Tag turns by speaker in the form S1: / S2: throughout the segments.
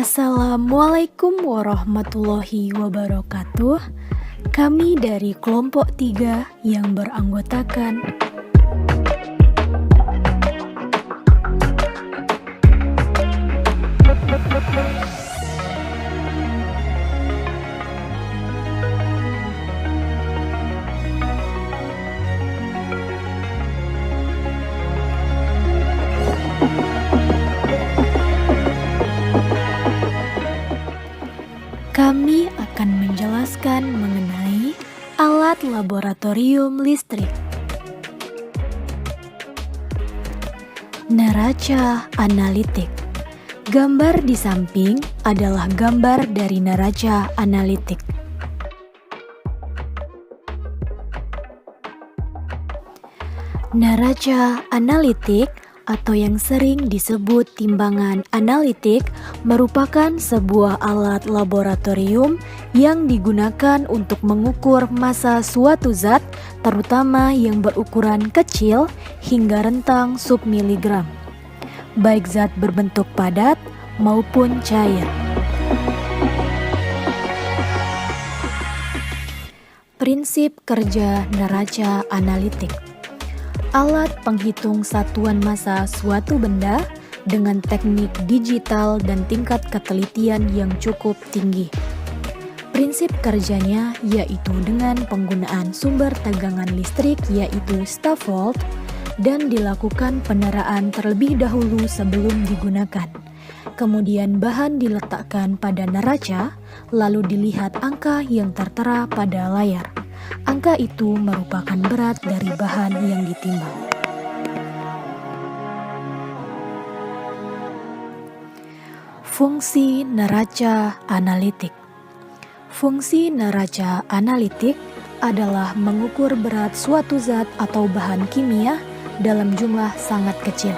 S1: Assalamualaikum warahmatullahi wabarakatuh. Kami dari kelompok 3 yang beranggotakan kami akan menjelaskan mengenai alat laboratorium listrik. Neraca analitik. Gambar di samping adalah gambar dari neraca analitik. Neraca analitik atau yang sering disebut timbangan analitik merupakan sebuah alat laboratorium yang digunakan untuk mengukur massa suatu zat, terutama yang berukuran kecil hingga rentang submiligram, baik zat berbentuk padat maupun cair. Prinsip kerja neraca analitik. Alat penghitung satuan massa suatu benda dengan teknik digital dan tingkat ketelitian yang cukup tinggi. Prinsip kerjanya yaitu dengan penggunaan sumber tegangan listrik yaitu staf volt dan dilakukan peneraan terlebih dahulu sebelum digunakan. Kemudian bahan diletakkan pada neraca, lalu dilihat angka yang tertera pada layar. Angka itu merupakan berat dari bahan yang ditimbang. Fungsi neraca analitik. Fungsi neraca analitik adalah mengukur berat suatu zat atau bahan kimia dalam jumlah sangat kecil.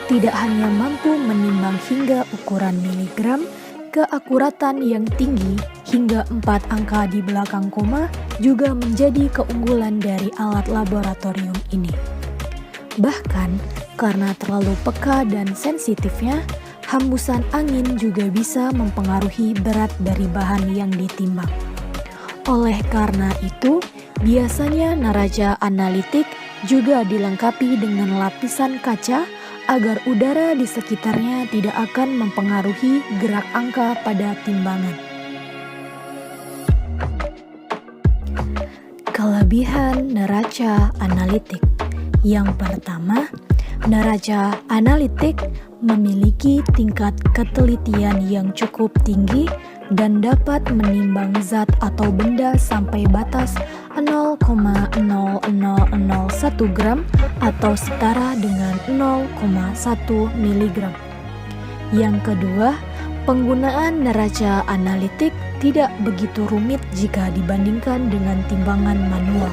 S1: Tidak hanya mampu menimbang hingga ukuran miligram, keakuratan yang tinggi hingga 4 angka di belakang koma juga menjadi keunggulan dari alat laboratorium ini. Bahkan karena terlalu peka dan sensitifnya, hembusan angin juga bisa mempengaruhi berat dari bahan yang ditimbang. Oleh karena itu, biasanya neraca analitik juga dilengkapi dengan lapisan kaca agar udara di sekitarnya tidak akan mempengaruhi gerak angka pada timbangan. Kelebihan neraca analitik. Yang pertama, neraca analitik memiliki tingkat ketelitian yang cukup tinggi dan dapat menimbang zat atau benda sampai batas 0,0001 gram atau setara dengan 0,1 miligram. Yang kedua, penggunaan neraca analitik tidak begitu rumit jika dibandingkan dengan timbangan manual,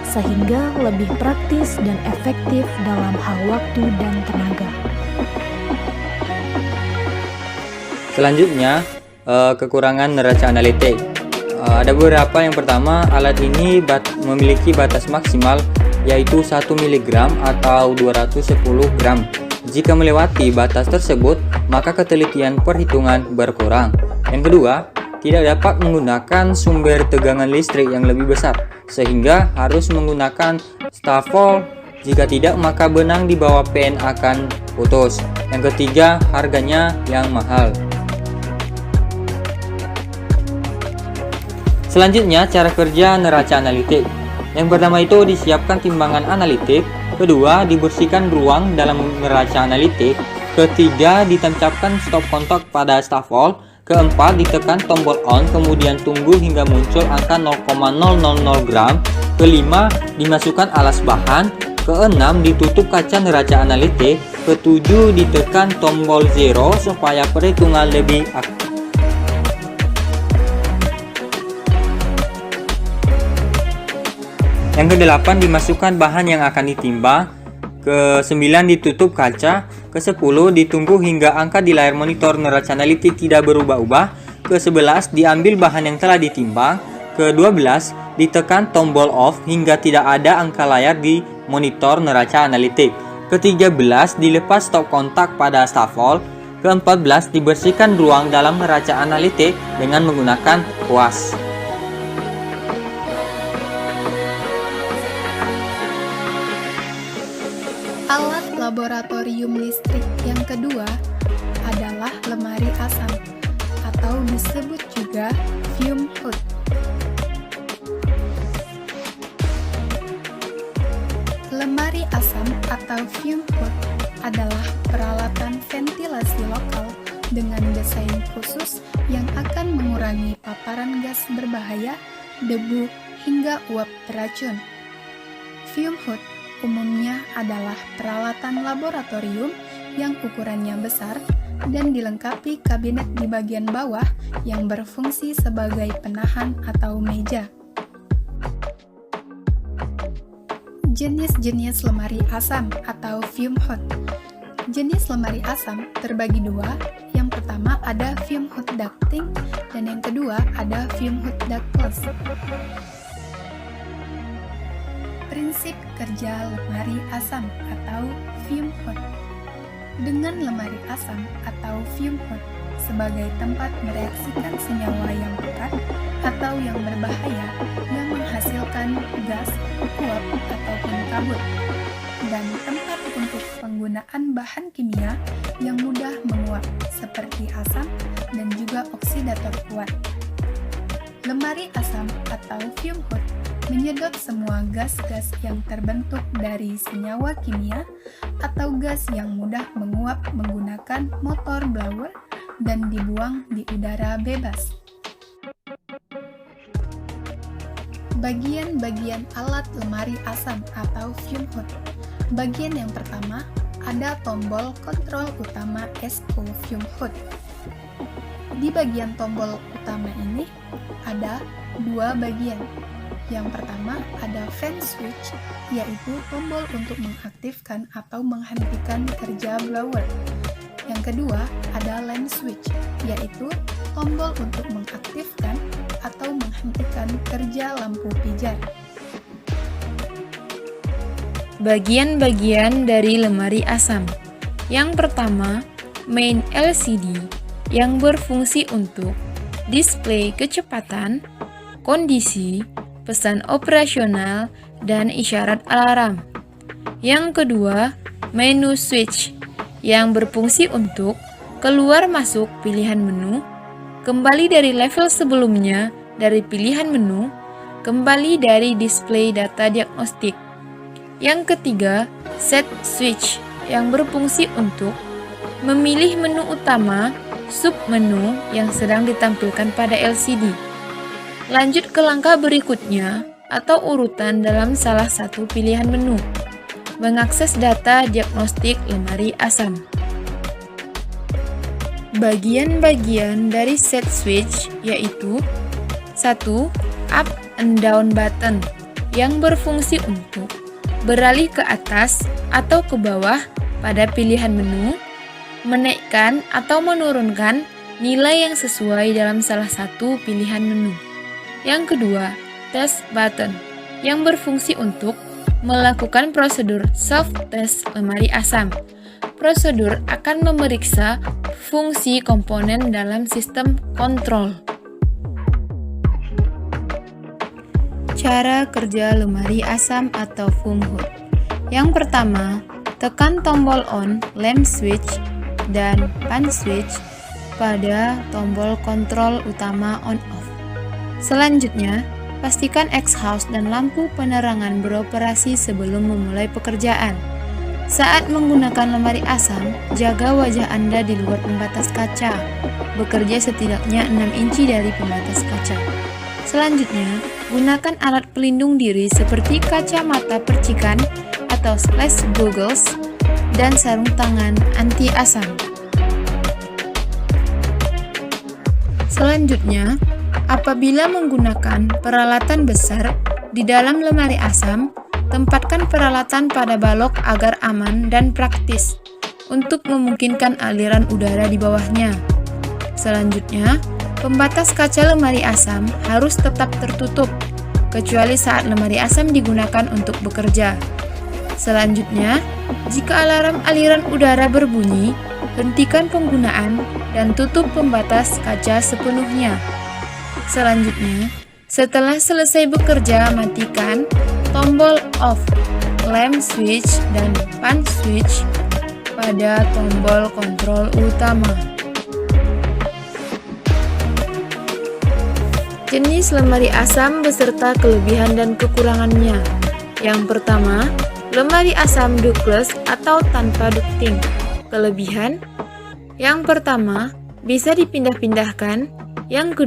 S1: sehingga lebih praktis dan efektif dalam hal waktu dan tenaga.
S2: Selanjutnya, kekurangan neraca analitik. Ada beberapa. Yang pertama, alat ini memiliki batas maksimal yaitu 1 mg atau 210 gram. Jika melewati batas tersebut, maka ketelitian perhitungan berkurang. Yang kedua, tidak dapat menggunakan sumber tegangan listrik yang lebih besar, sehingga harus menggunakan staf volt. Jika tidak, maka benang di bawah pen akan putus. Yang ketiga, harganya yang mahal. Selanjutnya, cara kerja neraca analitik. Yang pertama itu disiapkan timbangan analitik. Kedua, dibersihkan ruang dalam neraca analitik. Ketiga, ditancapkan stop kontak pada staf volt. Keempat, ditekan tombol on, kemudian tunggu hingga muncul angka 0,000 gram. Kelima, dimasukkan alas bahan. Keenam, ditutup kaca neraca analitik. Ketujuh, ditekan tombol 0 supaya perhitungan lebih aktif. Yang kedelapan, dimasukkan bahan yang akan ditimbang. Ke-9, ditutup kaca. Ke-10, ditunggu hingga angka di layar monitor neraca analitik tidak berubah-ubah. Ke-11, diambil bahan yang telah ditimbang. Ke-12, ditekan tombol off hingga tidak ada angka layar di monitor neraca analitik. Ke-13, dilepas stop kontak pada staf volt. Ke-14, dibersihkan ruang dalam neraca analitik dengan menggunakan kuas.
S3: Alat laboratorium listrik yang kedua adalah lemari asam atau disebut juga fume hood. Lemari asam atau fume hood adalah peralatan ventilasi lokal dengan desain khusus yang akan mengurangi paparan gas berbahaya, debu, hingga uap beracun. Fume hood umumnya adalah peralatan laboratorium yang ukurannya besar dan dilengkapi kabinet di bagian bawah yang berfungsi sebagai penahan atau meja. Jenis-jenis lemari asam atau fume hood. Jenis lemari asam terbagi dua. Yang pertama ada fume hood ducting dan yang kedua ada fume hood ductless. Prinsip kerja lemari asam atau fume hood. Dengan lemari asam atau fume hood sebagai tempat mereaksikan senyawa yang pekat atau yang berbahaya yang menghasilkan gas, uap, ataupun kabut, dan tempat untuk penggunaan bahan kimia yang mudah menguap seperti asam dan juga oksidator kuat. Lemari asam atau fume hood menyedot semua gas-gas yang terbentuk dari senyawa kimia atau gas yang mudah menguap menggunakan motor blower dan dibuang di udara bebas. Bagian-bagian alat lemari asam atau fume hood. Bagian yang pertama ada tombol kontrol utama SO fume hood. Di bagian tombol utama ini ada dua bagian. Yang pertama ada fan switch, yaitu tombol untuk mengaktifkan atau menghentikan kerja blower. Yang kedua ada lamp switch, yaitu tombol untuk mengaktifkan atau menghentikan kerja lampu pijar.
S4: Bagian-bagian dari lemari asam. Yang pertama, main LCD yang berfungsi untuk display kecepatan, kondisi, pesan operasional, dan isyarat alarm. Yang kedua, menu switch yang berfungsi untuk keluar masuk pilihan menu, kembali dari level sebelumnya dari pilihan menu, kembali dari display data diagnostik. Yang ketiga, set switch yang berfungsi untuk memilih menu utama, sub-menu yang sedang ditampilkan pada LCD. Lanjut ke langkah berikutnya atau urutan dalam salah satu pilihan menu. Mengakses data diagnostik lemari asam. Bagian-bagian dari set switch yaitu 1. Up and down button yang berfungsi untuk beralih ke atas atau ke bawah pada pilihan menu, menaikkan atau menurunkan nilai yang sesuai dalam salah satu pilihan menu. Yang kedua, test button yang berfungsi untuk melakukan prosedur self-test lemari asam. Prosedur akan memeriksa fungsi komponen dalam sistem kontrol. Cara kerja lemari asam atau fume hood. Yang pertama, tekan tombol on, lamp switch, dan pan switch pada tombol kontrol utama on-off. Selanjutnya, pastikan exhaust dan lampu penerangan beroperasi sebelum memulai pekerjaan. Saat menggunakan lemari asam, jaga wajah Anda di luar pembatas kaca. Bekerja setidaknya 6 inci dari pembatas kaca. Selanjutnya, gunakan alat pelindung diri seperti kacamata percikan atau splash goggles dan sarung tangan anti asam. Selanjutnya, apabila menggunakan peralatan besar di dalam lemari asam, tempatkan peralatan pada balok agar aman dan praktis untuk memungkinkan aliran udara di bawahnya. Selanjutnya, pembatas kaca lemari asam harus tetap tertutup, kecuali saat lemari asam digunakan untuk bekerja. Selanjutnya, jika alarm aliran udara berbunyi, hentikan penggunaan dan tutup pembatas kaca sepenuhnya. Selanjutnya, setelah selesai bekerja, matikan tombol off, lamp switch, dan fan switch pada tombol kontrol utama. Jenis lemari asam beserta kelebihan dan kekurangannya. Yang pertama, lemari asam ductless atau tanpa ducting. Kelebihan: yang pertama, bisa dipindah-pindahkan. Yang kedua,